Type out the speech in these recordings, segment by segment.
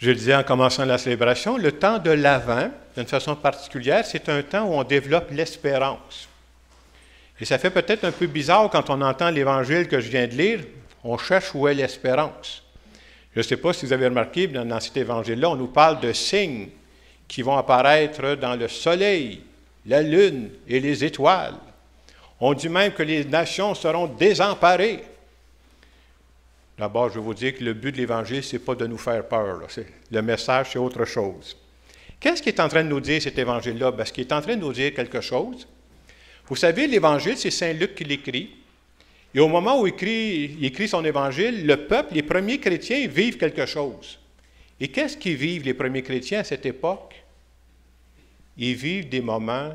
Je le disais en commençant la célébration, le temps de l'Avent, d'une façon particulière, c'est un temps où on développe l'espérance. Et ça fait peut-être un peu bizarre quand on entend l'Évangile que je viens de lire, on cherche où est l'espérance. Je ne sais pas si vous avez remarqué, dans cet Évangile-là, on nous parle de signes qui vont apparaître dans le soleil, la lune et les étoiles. On dit même que les nations seront désemparées. D'abord, je vais vous dire que le but de l'Évangile, ce n'est pas de nous faire peur. Le message, c'est autre chose. Qu'est-ce qu'il est en train de nous dire, cet Évangile-là? Parce qu'il est en train de nous dire quelque chose. Vous savez, l'Évangile, c'est Saint Luc qui l'écrit. Et au moment où il écrit son Évangile, le peuple, les premiers chrétiens, vivent quelque chose. Et qu'est-ce qu'ils vivent, les premiers chrétiens, à cette époque? Ils vivent des moments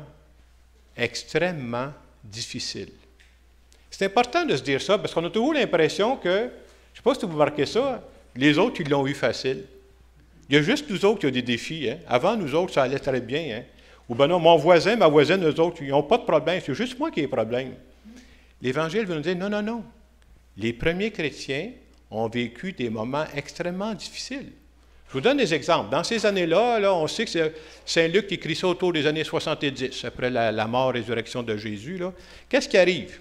extrêmement difficiles. C'est important de se dire ça, parce qu'on a toujours l'impression que, je ne sais pas si vous remarquez ça, les autres, ils l'ont eu facile. Il y a juste nous autres qui avons des défis. Hein? Avant, nous autres, ça allait très bien. Hein? Ou ben non, mon voisin, ma voisine, eux autres, ils n'ont pas de problème. C'est juste moi qui ai des problèmes. L'Évangile veut nous dire, non, non, non. Les premiers chrétiens ont vécu des moments extrêmement difficiles. Je vous donne des exemples. Dans ces années-là, on sait que c'est Saint Luc qui écrit ça autour des années 70, après la mort et résurrection de Jésus. Qu'est-ce qui arrive?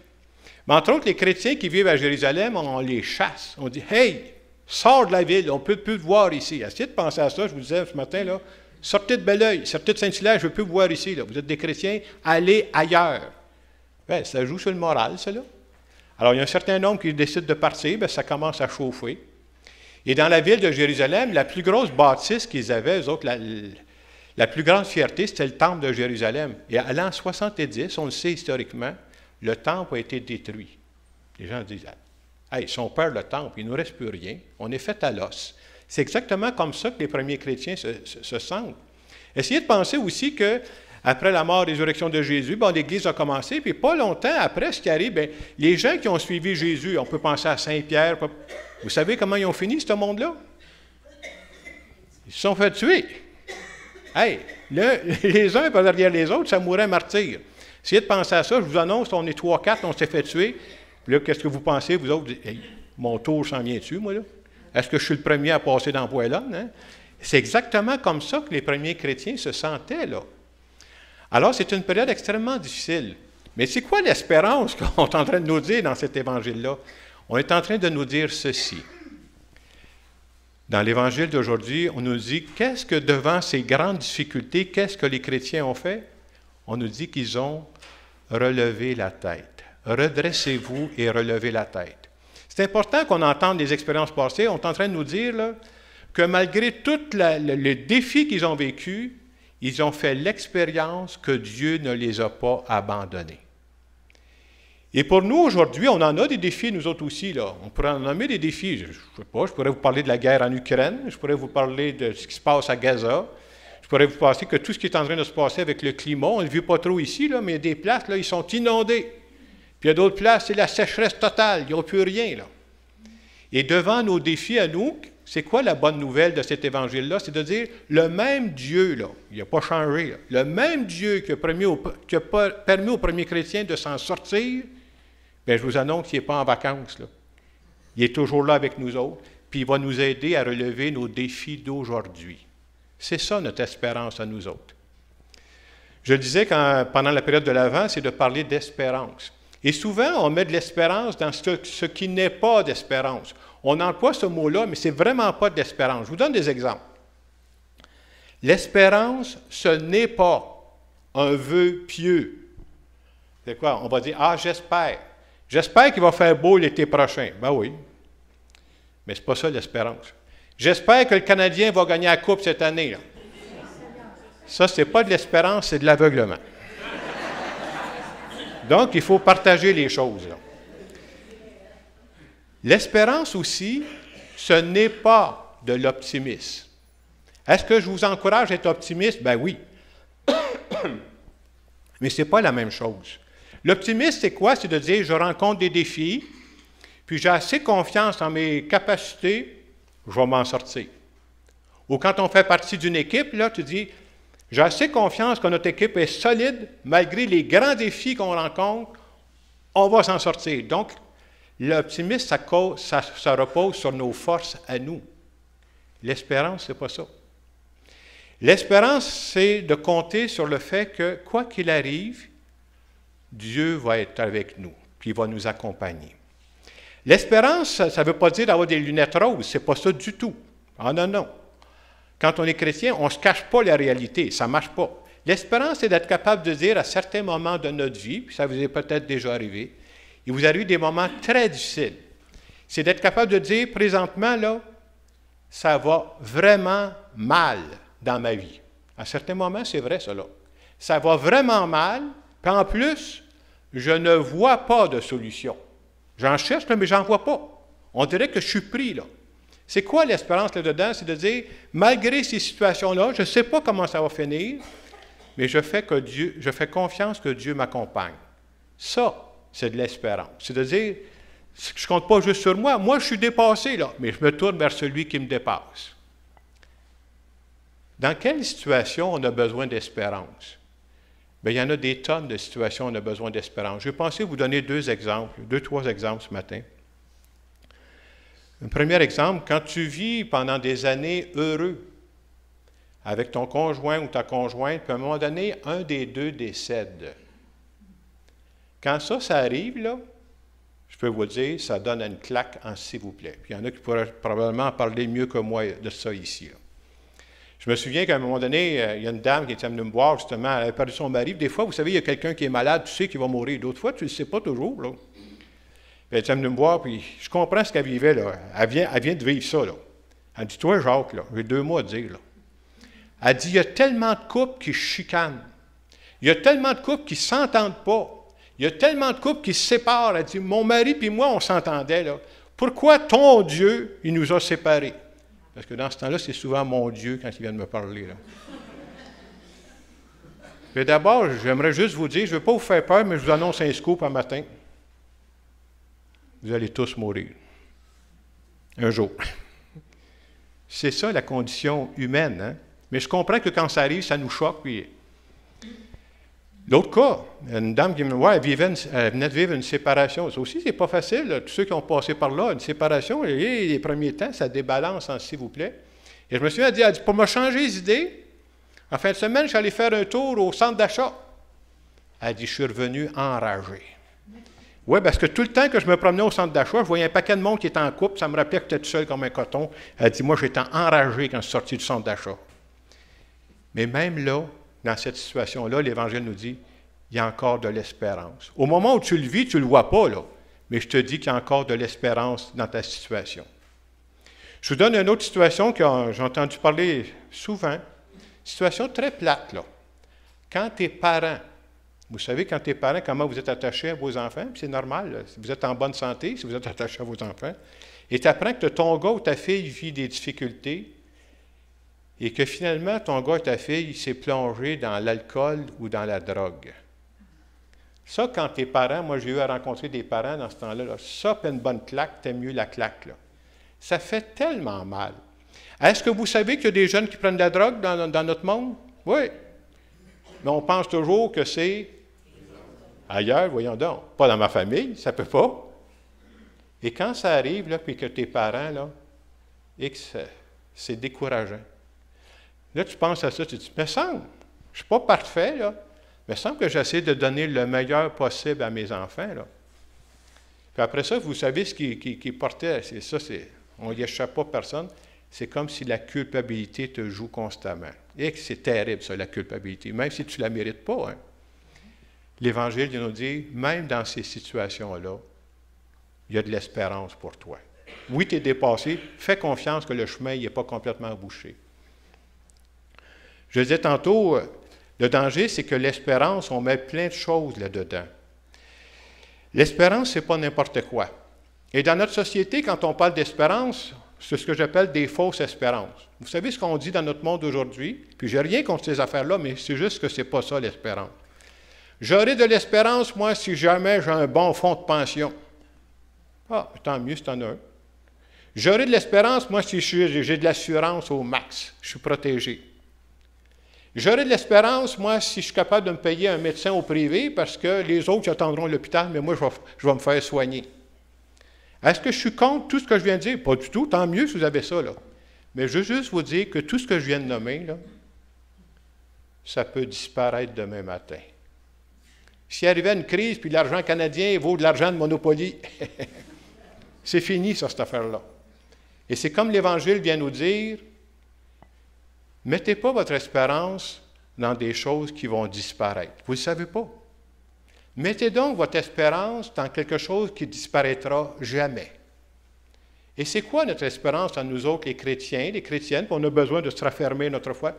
Mais entre autres, les chrétiens qui vivent à Jérusalem, on les chasse. On dit, « Hey, sors de la ville, on ne peut plus te voir ici. » Essayez de penser à ça, je vous disais ce matin, là, sortez de Belleuil, sortez de Saint-Hilaire, je ne veux plus vous voir ici. Là. Vous êtes des chrétiens, allez ailleurs. Bien, ça joue sur le moral, ça. Là. Alors, il y a un certain nombre qui décident de partir, bien, ça commence à chauffer. Et dans la ville de Jérusalem, la plus grosse bâtisse qu'ils avaient, eux autres, la plus grande fierté, c'était le temple de Jérusalem. Et à l'an 70, on le sait historiquement, le temple a été détruit. Les gens disent, « Hey, si on perd le temple, il ne nous reste plus rien. On est fait à l'os. » C'est exactement comme ça que les premiers chrétiens se sentent. Essayez de penser aussi que après la mort et la résurrection de Jésus, bon, l'Église a commencé, puis pas longtemps après, ce qui arrive, bien, les gens qui ont suivi Jésus, on peut penser à Saint-Pierre, vous savez comment ils ont fini, ce monde-là? Ils se sont fait tuer. Hey, les uns par derrière les autres, ça mourait martyr. Essayez de penser à ça, je vous annonce, on est 3-4, on s'est fait tuer. Puis là, qu'est-ce que vous pensez, vous autres? Hey, mon tour s'en vient dessus, moi, là? Est-ce que je suis le premier à passer dans le poêlonne? Hein? C'est exactement comme ça que les premiers chrétiens se sentaient, là. Alors, c'est une période extrêmement difficile. Mais c'est quoi l'espérance qu'on est en train de nous dire dans cet évangile-là? On est en train de nous dire ceci. Dans l'évangile d'aujourd'hui, on nous dit, qu'est-ce que devant ces grandes difficultés, qu'est-ce que les chrétiens ont fait? On nous dit qu'ils ont relevé la tête. Redressez-vous et relevez la tête. C'est important qu'on entende les expériences passées. On est en train de nous dire là, que malgré tous les défis qu'ils ont vécus, ils ont fait l'expérience que Dieu ne les a pas abandonnés. Et pour nous, aujourd'hui, on en a des défis, nous autres aussi. Là. On pourrait en nommer des défis. Je ne sais pas, je pourrais vous parler de la guerre en Ukraine, je pourrais vous parler de ce qui se passe à Gaza, je pourrais vous parler que tout ce qui est en train de se passer avec le climat, on ne le vit pas trop ici, là, mais il y a des places, là, ils sont inondés. Puis il y a d'autres places, c'est la sécheresse totale, ils n'ont plus rien. Là. Et devant nos défis à nous, c'est quoi la bonne nouvelle de cet évangile-là? C'est de dire, le même Dieu, là, il n'a pas changé, là, le même Dieu qui a permis aux premiers chrétiens de s'en sortir, bien, je vous annonce qu'il n'est pas en vacances. Là. Il est toujours là avec nous autres, puis il va nous aider à relever nos défis d'aujourd'hui. C'est ça notre espérance à nous autres. Je le disais pendant la période de l'Avent, c'est de parler d'espérance. Et souvent, on met de l'espérance dans ce qui n'est pas d'espérance. On emploie ce mot-là, mais ce n'est vraiment pas de l'espérance. Je vous donne des exemples. L'espérance, ce n'est pas un vœu pieux. C'est quoi? On va dire, ah, j'espère. J'espère qu'il va faire beau l'été prochain. Ben oui. Mais ce n'est pas ça l'espérance. J'espère que le Canadien va gagner la Coupe cette année. Là. Ça, ce n'est pas de l'espérance, c'est de l'aveuglement. Donc, il faut partager les choses. Là. L'espérance aussi, ce n'est pas de l'optimisme. Est-ce que je vous encourage à être optimiste? Ben oui. Mais ce n'est pas la même chose. L'optimisme, c'est quoi? C'est de dire, je rencontre des défis, puis j'ai assez confiance en mes capacités, je vais m'en sortir. Ou quand on fait partie d'une équipe, là, tu dis, j'ai assez confiance que notre équipe est solide, malgré les grands défis qu'on rencontre, on va s'en sortir. Donc, l'optimisme, ça repose sur nos forces à nous. L'espérance, ce n'est pas ça. L'espérance, c'est de compter sur le fait que, quoi qu'il arrive, Dieu va être avec nous, puis il va nous accompagner. L'espérance, ça ne veut pas dire d'avoir des lunettes roses, ce n'est pas ça du tout. Ah non, non. Quand on est chrétien, on ne se cache pas la réalité, ça ne marche pas. L'espérance, c'est d'être capable de dire à certains moments de notre vie, puis ça vous est peut-être déjà arrivé, il vous arrive des moments très difficiles. C'est d'être capable de dire, présentement, là, ça va vraiment mal dans ma vie. À certains moments, c'est vrai, cela. Ça va vraiment mal, puis en plus, je ne vois pas de solution. J'en cherche, mais je n'en vois pas. On dirait que je suis pris, là. C'est quoi l'espérance là-dedans? C'est de dire, malgré ces situations-là, je ne sais pas comment ça va finir, mais je fais confiance que Dieu m'accompagne. Ça, c'est de l'espérance. C'est de dire, je ne compte pas juste sur moi. Moi, je suis dépassé, là, mais je me tourne vers celui qui me dépasse. Dans quelle situation on a besoin d'espérance? Bien, il y en a des tonnes de situations où on a besoin d'espérance. Je vais penser vous donner trois exemples ce matin. Un premier exemple, quand tu vis pendant des années heureux avec ton conjoint ou ta conjointe, puis à un moment donné, un des deux décède. Quand ça arrive, là, je peux vous dire, ça donne une claque en s'il vous plaît. Puis il y en a qui pourraient probablement parler mieux que moi de ça ici, là. Je me souviens qu'à un moment donné, il y a une dame qui était venue me voir, justement, elle avait perdu son mari. Des fois, vous savez, il y a quelqu'un qui est malade, tu sais qu'il va mourir. D'autres fois, tu ne le sais pas toujours, là. Elle était venue me voir, puis je comprends ce qu'elle vivait, là. Elle vient de vivre ça, là. Elle dit, toi, Jacques, là, j'ai 2 mots à dire, là. Elle dit, il y a tellement de couples qui se chicanent. Il y a tellement de couples qui ne s'entendent pas. Il y a tellement de couples qui se séparent. Elle dit, mon mari puis moi, on s'entendait, là. Pourquoi ton Dieu, il nous a séparés? Parce que dans ce temps-là, c'est souvent mon Dieu quand il vient de me parler, là. Mais d'abord, j'aimerais juste vous dire, je ne veux pas vous faire peur, mais je vous annonce un scoop un matin. Vous allez tous mourir. Un jour. C'est ça la condition humaine, hein? Mais je comprends que quand ça arrive, ça nous choque. Puis... L'autre cas, une dame qui me dit, elle venait de vivre une séparation. Ça aussi, c'est pas facile, là. Tous ceux qui ont passé par là, une séparation, les premiers temps, ça débalance, s'il vous plaît. Et je me suis dit, pour me changer les idées, en fin de semaine, je suis allé faire un tour au centre d'achat. Elle dit, je suis revenu enragé. Oui, parce que tout le temps que je me promenais au centre d'achat, je voyais un paquet de monde qui était en couple, ça me rappelait que j'étais tout seul comme un coton. Elle dit, moi, j'étais enragé quand je suis sorti du centre d'achat. Mais même là, dans cette situation-là, l'Évangile nous dit, il y a encore de l'espérance. Au moment où tu le vis, tu ne le vois pas, là, mais je te dis qu'il y a encore de l'espérance dans ta situation. Je vous donne une autre situation que j'ai entendu parler souvent, situation très plate, là. Quand tes parents, vous savez, quand tes parents, comment vous êtes attachés à vos enfants, puis c'est normal, là, si vous êtes en bonne santé, si vous êtes attaché à vos enfants, et tu apprends que ton gars ou ta fille vit des difficultés, et que finalement, ton gars et ta fille s'est plongé dans l'alcool ou dans la drogue. Ça, quand tes parents, moi j'ai eu à rencontrer des parents dans ce temps-là, là, ça, puis une bonne claque, t'aimes mieux la claque, là. Ça fait tellement mal. Est-ce que vous savez qu'il y a des jeunes qui prennent de la drogue dans notre monde? Oui. Mais on pense toujours que c'est ailleurs, voyons donc. Pas dans ma famille, ça ne peut pas. Et quand ça arrive, là, puis que tes parents, là, et que c'est décourageant. Là, tu penses à ça, tu te dis, mais semble, je ne suis pas parfait, là, mais il semble que j'essaie de donner le meilleur possible à mes enfants, là. Puis après ça, vous savez ce qui portait, c'est ça, on n'y échappe pas personne, c'est comme si la culpabilité te joue constamment. Et que c'est terrible, ça, la culpabilité, même si tu ne la mérites pas, hein. L'Évangile nous dit, même dans ces situations-là, il y a de l'espérance pour toi. Oui, tu es dépassé, fais confiance que le chemin n'est pas complètement bouché. Je disais tantôt, le danger, c'est que l'espérance, on met plein de choses là-dedans. L'espérance, ce n'est pas n'importe quoi. Et dans notre société, quand on parle d'espérance, c'est ce que j'appelle des fausses espérances. Vous savez ce qu'on dit dans notre monde aujourd'hui? Puis je n'ai rien contre ces affaires-là, mais c'est juste que ce n'est pas ça l'espérance. J'aurai de l'espérance, moi, si jamais j'ai un bon fonds de pension. Ah, tant mieux si tu en as un. J'aurai de l'espérance, moi, si j'ai de l'assurance au max. Je suis protégé. J'aurai de l'espérance, moi, si je suis capable de me payer un médecin au privé parce que les autres attendront à l'hôpital, mais moi, je vais me faire soigner. Est-ce que je suis contre tout ce que je viens de dire? Pas du tout, tant mieux si vous avez ça, là. Mais je veux juste vous dire que tout ce que je viens de nommer, là, ça peut disparaître demain matin. S'il arrivait une crise, puis l'argent canadien vaut de l'argent de Monopoly, c'est fini, ça, cette affaire-là. Et c'est comme l'Évangile vient nous dire, mettez pas votre espérance dans des choses qui vont disparaître. Vous ne le savez pas. Mettez donc votre espérance dans quelque chose qui disparaîtra jamais. Et c'est quoi notre espérance à nous autres, les chrétiens, les chrétiennes, puis on a besoin de se raffermer notre foi?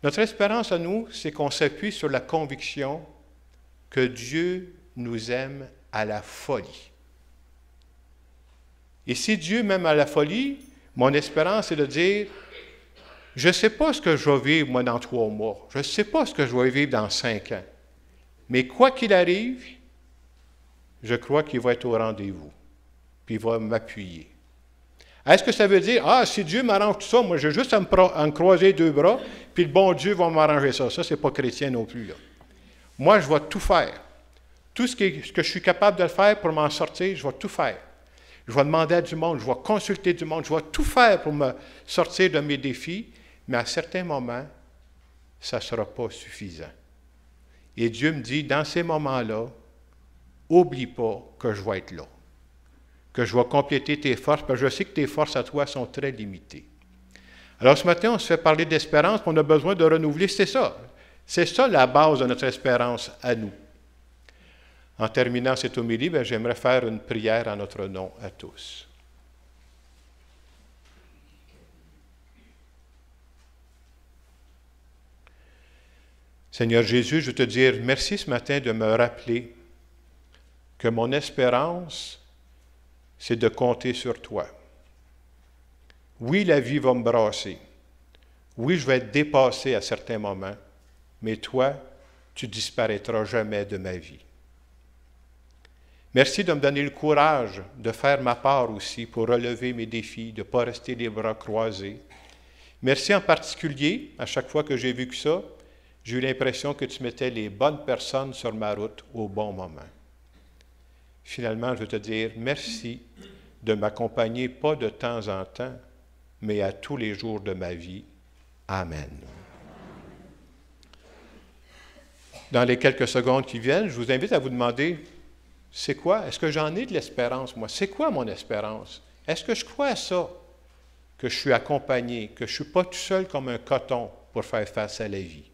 Notre espérance à nous, c'est qu'on s'appuie sur la conviction que Dieu nous aime à la folie. Et si Dieu m'aime à la folie, mon espérance est de dire, je ne sais pas ce que je vais vivre, moi, dans 3 mois. Je ne sais pas ce que je vais vivre dans 5 ans. Mais quoi qu'il arrive, je crois qu'il va être au rendez-vous. Puis il va m'appuyer. Est-ce que ça veut dire, si Dieu m'arrange tout ça, moi, j'ai juste à me croiser 2 bras, puis le bon Dieu va m'arranger ça. Ça, ce n'est pas chrétien non plus, là. Moi, je vais tout faire. Tout ce que je suis capable de faire pour m'en sortir, je vais tout faire. Je vais demander à du monde, je vais consulter du monde, je vais tout faire pour me sortir de mes défis, mais à certains moments, ça ne sera pas suffisant. Et Dieu me dit, dans ces moments-là, oublie pas que je vais être là, que je vais compléter tes forces, parce que je sais que tes forces à toi sont très limitées. Alors ce matin, on se fait parler d'espérance, puis on a besoin de renouveler, c'est ça. C'est ça la base de notre espérance à nous. En terminant cette homélie, j'aimerais faire une prière en notre nom à tous. Seigneur Jésus, je veux te dire merci ce matin de me rappeler que mon espérance, c'est de compter sur toi. Oui, la vie va me brasser. Oui, je vais être dépassé à certains moments, mais toi, tu disparaîtras jamais de ma vie. Merci de me donner le courage de faire ma part aussi pour relever mes défis, de ne pas rester les bras croisés. Merci en particulier, à chaque fois que j'ai vécu ça, j'ai eu l'impression que tu mettais les bonnes personnes sur ma route au bon moment. Finalement, je veux te dire merci de m'accompagner pas de temps en temps, mais à tous les jours de ma vie. Amen. Dans les quelques secondes qui viennent, je vous invite à vous demander, c'est quoi? Est-ce que j'en ai de l'espérance, moi? C'est quoi mon espérance? Est-ce que je crois à ça? Que je suis accompagné, que je ne suis pas tout seul comme un coton pour faire face à la vie?